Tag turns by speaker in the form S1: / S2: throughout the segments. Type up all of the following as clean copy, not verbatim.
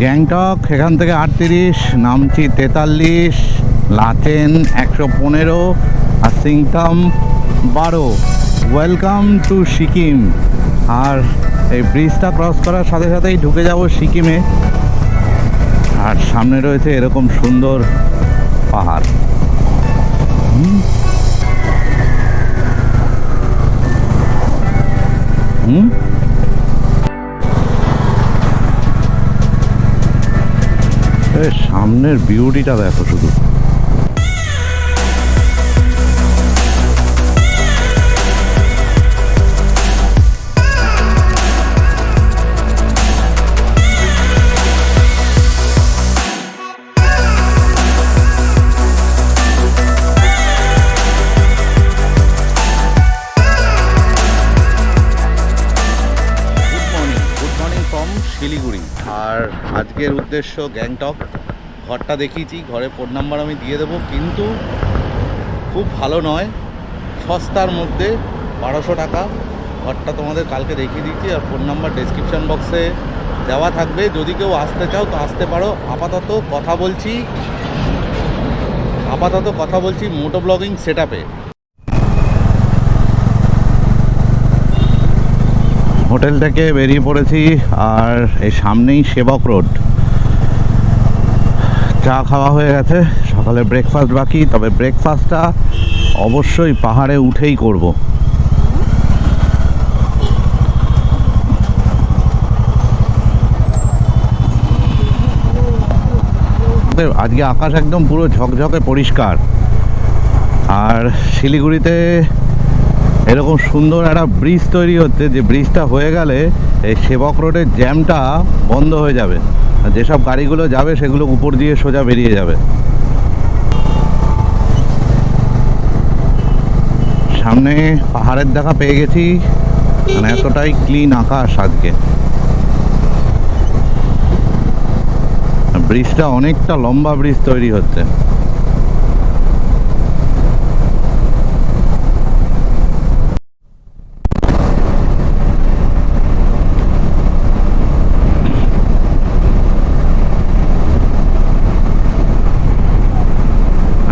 S1: গ্যাংটক এখান থেকে 38, নামচি 43, লাচেন 115 আর সিংতাম 12। Welcome to Sikkim. আর এই ব্রিজটা ক্রস করার সাথে সাথেই ঢুকে যাব সিকিমে। আর সামনে রয়েছে এরকম সুন্দর পাহাড়। সামনের বিউটিটা দেখো শুধু। শিলিগুড়ি। আর আজকের উদ্দেশ্য গ্যাংটক। ঘরটা দেখিয়েছি, ঘরে ফোন নাম্বার আমি দিয়ে দেবো, কিন্তু খুব ভালো নয়, সস্তার মধ্যে 1200 টাকা। ঘরটা তোমাদের কালকে দেখিয়ে দিচ্ছি, আর ফোন নাম্বার ডেসক্রিপশান বক্সে দেওয়া থাকবে। যদি কেউ আসতে চাও তো আসতে পারো। আপাতত কথা বলছি মোটো ব্লগিং সেট আপে। হোটেল থেকে বেরিয়ে পড়েছি, আর এই সামনেই সেবক রোড। চা খাওয়া হয়ে গেছে, সকালে ব্রেকফাস্ট বাকি, তবে ব্রেকফাস্টটা অবশ্যই পাহাড়ে উঠেই করব। আজকে আকাশ একদম পুরো ঝকঝকে পরিষ্কার। আর শিলিগুড়িতে এরকম সুন্দর একটা ব্রিজ তৈরি হচ্ছে, যে ব্রিজটা হয়ে গেলে এই সেবক রোডের জ্যামটা বন্ধ হয়ে যাবে। যেসব গাড়িগুলো যাবে সেগুলো উপর দিয়ে সোজা বেরিয়ে যাবে। সামনে পাহাড়ের দেখা পেয়ে গেছি, মানে এতটাই ক্লিন আকাশ আজকে। ব্রিজটা অনেকটা লম্বা ব্রিজ তৈরি হচ্ছে।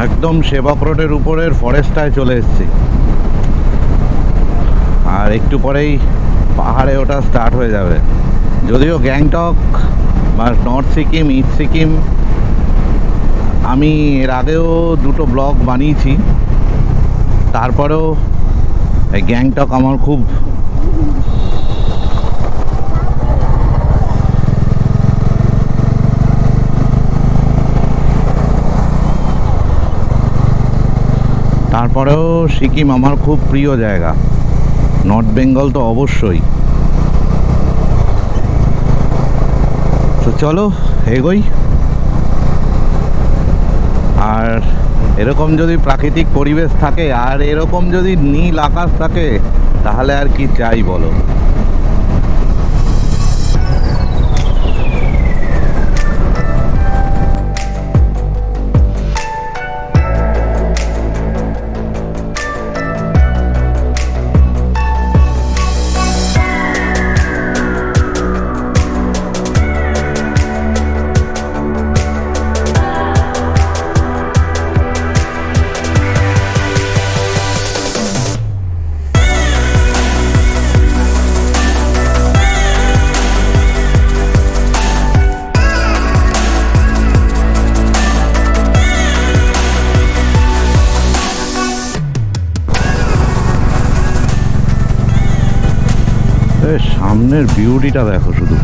S1: একদম সেবক রোডের উপরের ফরেস্টটায় চলে এসেছি, আর একটু পরেই পাহাড়ে ওটা স্টার্ট হয়ে যাবে। যদিও গ্যাংটক বা নর্থ সিকিম, ইস্ট সিকিম আমি এর আগেও দুটো ব্লগ বানিয়েছি, তারপরেও এই গ্যাংটক আমার খুব সিকিম আমার খুব প্রিয় জায়গা। নর্থ বেঙ্গল তো অবশ্যই। তো চলো এগোই। আর এরকম যদি প্রাকৃতিক পরিবেশ থাকে, আর এরকম যদি নীল আকাশ থাকে, তাহলে আর কি চাই বলো। সামনের বিউটিটা দেখো শুধু।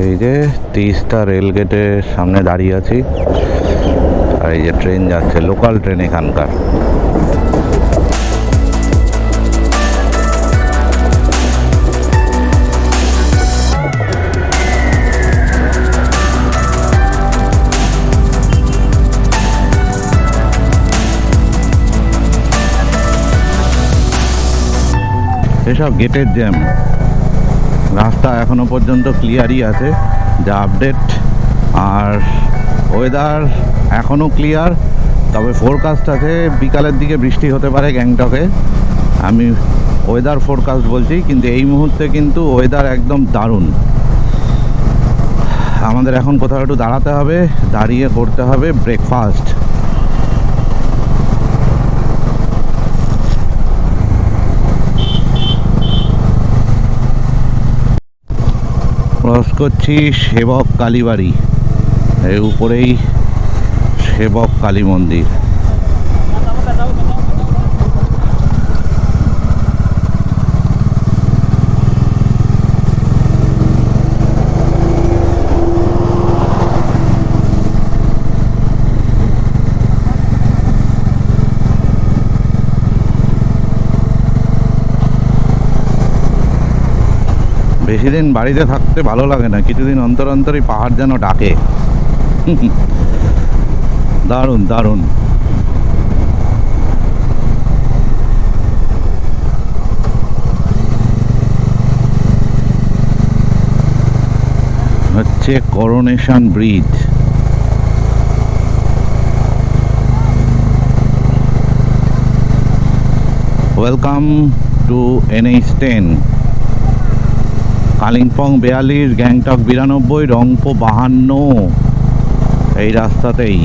S1: এই যে তিস্তা রেলগেটের সামনে দাঁড়িয়ে আছি, আর এই যে ট্রেন যাচ্ছে, লোকাল ট্রেন এখানকার। এসব গেটের জ্যাম, রাস্তা এখনো পর্যন্ত ক্লিয়ারই আছে যা আপডেট। আর ওয়েদার এখনও ক্লিয়ার, তবে ফোরকাস্ট আছে বিকালের দিকে বৃষ্টি হতে পারে গ্যাংটকে। আমি ওয়েদার ফোরকাস্ট বলছি, কিন্তু এই মুহূর্তে কিন্তু ওয়েদার একদম দারুণ। আমাদের এখন কোথাও একটু দাঁড়াতে হবে, দাঁড়িয়ে করতে হবে ব্রেকফাস্ট। ক্রস করছি সেবক কালীবাড়ি, এর উপরেই সেবক কালী মন্দির। বেশি দিন বাড়িতে থাকতে ভালো লাগে না, কিছুদিন অন্তর অন্তরই পাহাড় যেন ডাকে। দারুণ দারুণ। হচ্ছে coronation bridge. Welcome to NH10। Kalimpong 42, Gangtok 92, Rangpo 52, এই রাস্তাতেই।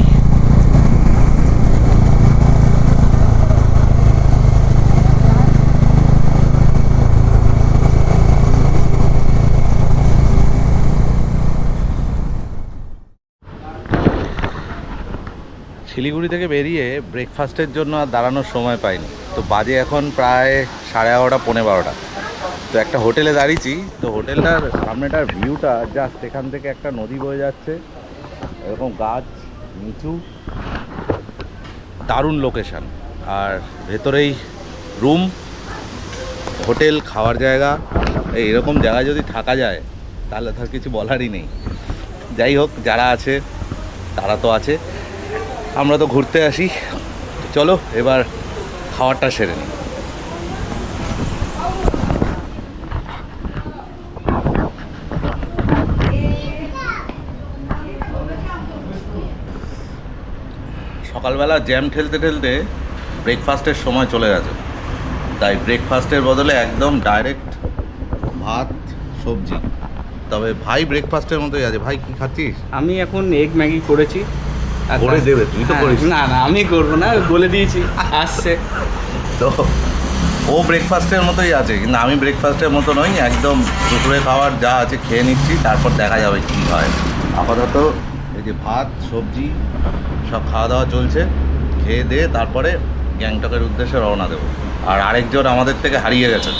S1: শিলিগুড়ি থেকে বেরিয়ে ব্রেকফাস্টের জন্য আর দাঁড়ানোর সময় পাইনি, তো বাজে এখন প্রায় 11:30 পৌনে 12টা। তো একটা হোটেলে দাঁড়িয়েছি, তো হোটেলটার সামনেটার ভিউটা জাস্ট, এখান থেকে একটা নদী বয়ে যাচ্ছে, এরকম গাছ নিচু, দারুণ লোকেশান। আর ভেতরেই রুম, হোটেল, খাওয়ার জায়গা। এইরকম জায়গায় যদি থাকা যায় তাহলে তার কিছু বলারই নেই। যাই হোক, যারা আছে তারা তো আছে, আমরা তো ঘুরতে আসি। চলো এবার খাওয়ারটা সেরে নিই। সকালবেলা জ্যাম ঠেলতে ঠেলতে ব্রেকফাস্টের সময় চলে গেছে, তাই ব্রেকফাস্টের বদলে একদম ডাইরেক্ট ভাত সবজি। তবে ভাই ব্রেকফাস্টের মতোই আছে। ভাই কি খাচ্ছিস?
S2: আমি এখন এগ ম্যাগি করেছি।
S1: করে দেবে, তুই তো করিস।
S2: না না, আমি করবো না, বলে দিয়েছি আসছে।
S1: তো ও ব্রেকফাস্টের মতোই আছে, কিন্তু আমি ব্রেকফাস্টের মতো নই, একদম দুপুরে খাবার যা আছে খেয়ে নিচ্ছি, তারপর দেখা যাবে কী হয়। আপাতত এই যে ভাত সবজি সব খাওয়া দাওয়া চলছে, খেয়ে দিয়ে তারপরে গ্যাংটকের উদ্দেশ্যে রওনা দেবো। আর আরেকজন আমাদের থেকে হারিয়ে গেছে।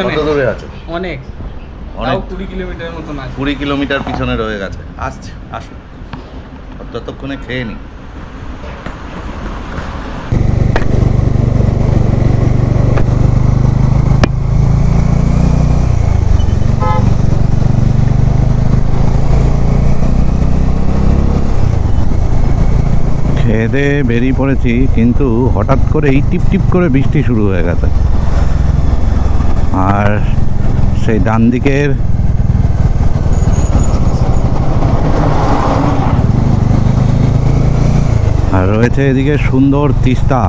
S1: কত দূরে আছে?
S2: অনেক,
S1: অনেক,
S2: 20 কিলোমিটার মতন আছে।
S1: 20 কিলোমিটার পিছনে রয়ে গেছে। আসছে, আসুন, ততক্ষণে খেয়ে নিই। খেয়ে দিয়ে বেরিয়ে পড়েছি, কিন্তু হঠাৎ করেই টিপ টিপ করে বৃষ্টি শুরু হয়ে গেছে। আর সেই ডান দিকের আর রয়েছে এদিকে সুন্দর তিস্তা।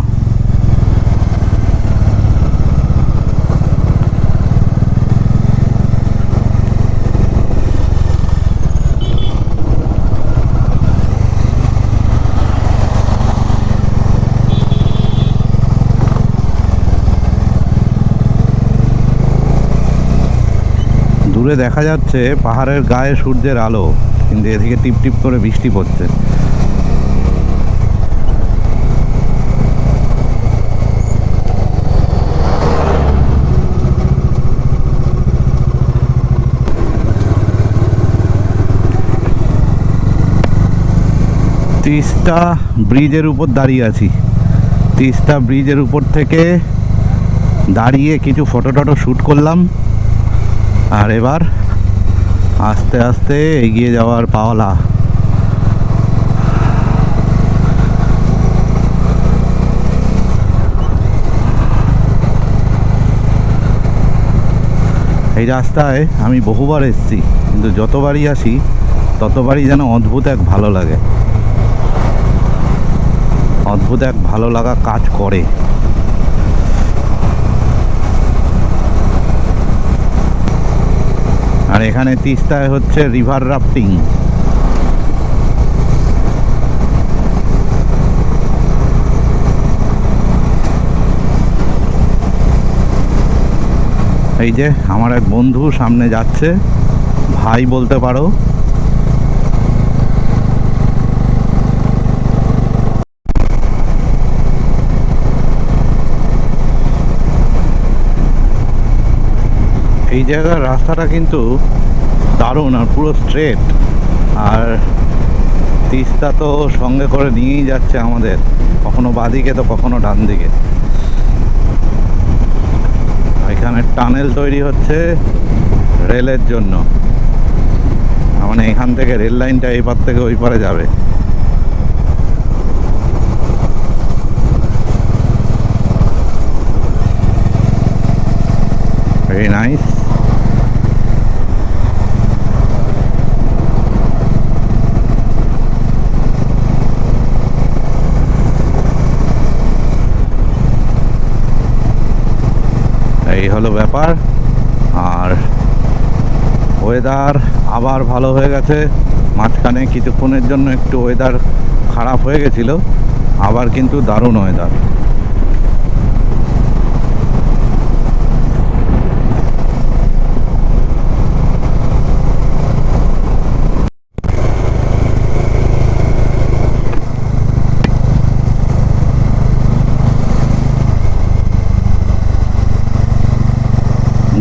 S1: দূরে দেখা যাচ্ছে পাহাড়ের গায়ে সূর্যের আলো, কিন্তু এদিকে টিপ টিপ করে বৃষ্টি পড়ছে। তিস্তা ব্রিজের উপর দাঁড়িয়ে আছি। তিস্তা ব্রিজের উপর থেকে দাঁড়িয়ে কিছু ফটো টটো শ্যুট করলাম, আর এবার আস্তে আস্তে এগিয়ে যাওয়ার পাওলা। এই রাস্তায় আমি বহুবার এসেছি, কিন্তু যতবারই আসি ততবারই যেন অদ্ভুত এক ভালো লাগে। অদ্ভুত এক ভালো লাগা কাজ করে। আর এখানে তিস্তায় হচ্ছে রিভার রাফটিং। এই যে আমার এক বন্ধু সামনে যাচ্ছে, ভাই বলতে পারো। এই জায়গার রাস্তাটা কিন্তু দারুণ আর পুরো স্ট্রেট, আর তিস্তা তো সঙ্গে করে নিয়েই যাচ্ছে আমাদের, কখনো বাঁদিকে তো কখনো ডান দিকে। এখানে টানেল তৈরি হচ্ছে রেলের জন্য, মানে এখান থেকে রেল লাইনটা এই পার থেকে ওই পারে যাবে। Very nice. এই হলো ব্যাপার। আর ওয়েদার আবার ভালো হয়ে গেছে, মাঝখানে কিছুক্ষণের জন্য একটু ওয়েদার খারাপ হয়ে গেছিল, আবার কিন্তু দারুণ ওয়েদার।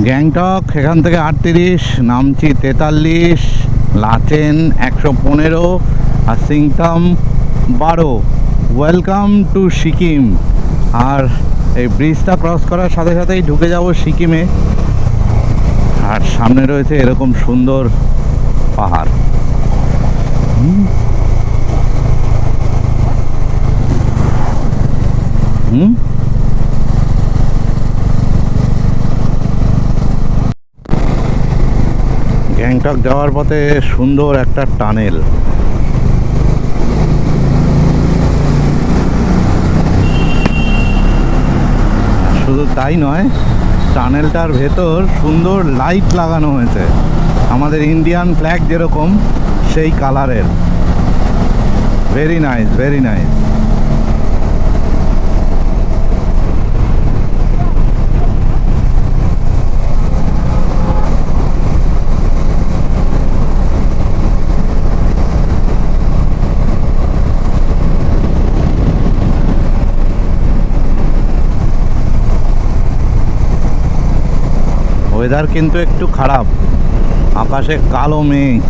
S1: গ্যাংটক এখান থেকে 38, নামচি 43, লাচেন 115 আর সিংতাম 12। Welcome to Sikkim. আর এই ব্রিজটা ক্রস করার সাথে সাথেই ঢুকে যাব সিকিমে। আর সামনে রয়েছে এরকম সুন্দর পাহাড়। গ্যাংটক যাওয়ার পথে সুন্দর একটা টানেল। শুধু তাই নয়, টানেলটার ভেতর সুন্দর লাইট লাগানো হয়েছে, আমাদের ইন্ডিয়ান ফ্ল্যাগ যেরকম সেই কালারের। Very nice, very nice. Weather কিন্তু একটু খারাপ, আকাশে কালো মেঘ।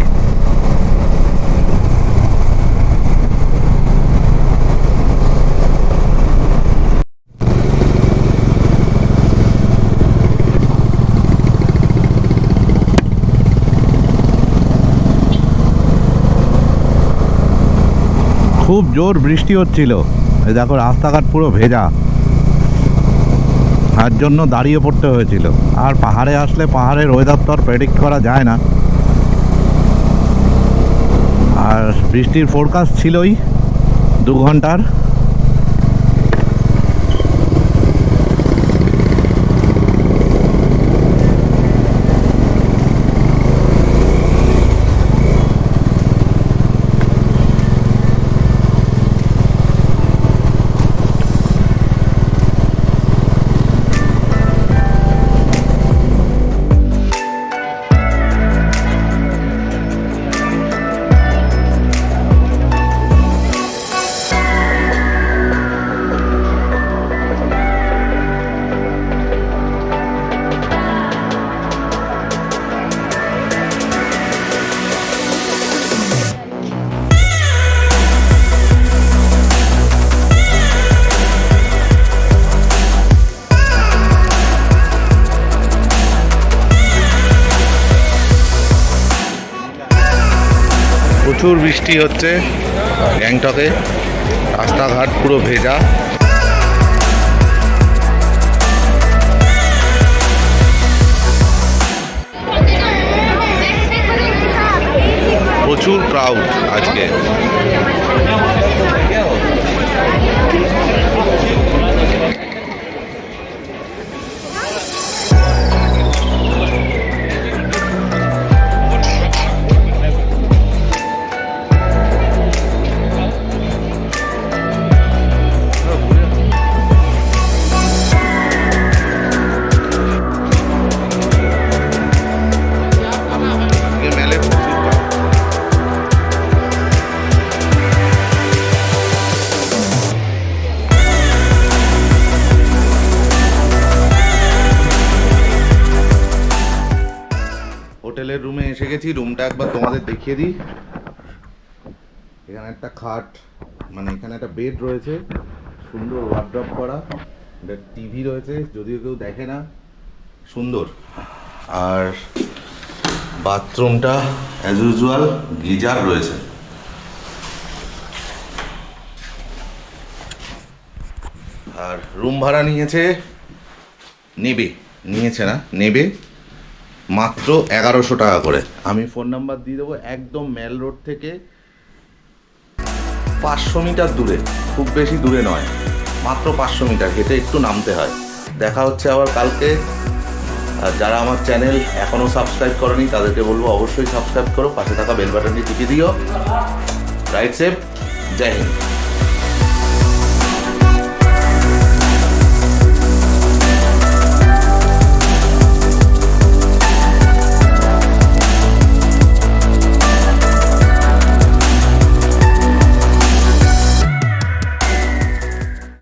S1: খুব জোর বৃষ্টি হচ্ছিল, এই দেখো রাস্তাঘাট পুরো ভেজা, তার জন্য দাঁড়িয়ে পড়তে হয়েছিল। আর পাহাড়ে আসলে পাহাড়ের ওয়েদার তো আর প্রেডিক্ট করা যায় না। আর বৃষ্টির ফোরকাস্ট ছিলই 2 ঘন্টার। প্রচুর বৃষ্টি হচ্ছে গ্যাংটকে, রাস্তাঘাট পুরো ভেজা। প্রচুর ক্রাউড আজকে। হোটেলের রুমে এসে গেছি। রুমটা একবার তোমাদের দেখিয়ে দিই। এখানে একটা খাট, মানে এখানে একটা বেড রয়েছে, সুন্দর ওয়ার্ড্রপ করা, একটা টিভি রয়েছে, যদিও কেউ দেখে না, সুন্দর। আর বাথরুমটা অ্যাজ ইউজুয়াল গিজার রয়েছে। আর রুম ভাড়া নেবে মাত্র 1100 টাকা করে। আমি ফোন নাম্বার দিয়ে দেবো। একদম মেল রোড থেকে 500 মিটার দূরে, খুব বেশি দূরে নয়, মাত্র 500 মিটার হেঁটে একটু নামতে হয়। দেখা হচ্ছে আবার কালকে। আর যারা আমার চ্যানেল এখনও সাবস্ক্রাইব করেনি তাদেরকে বলবো অবশ্যই সাবস্ক্রাইব করো, পাশে থাকা বেল বাটনটি টিপে দিও। রাইট সেফ, জয় হিন্দ।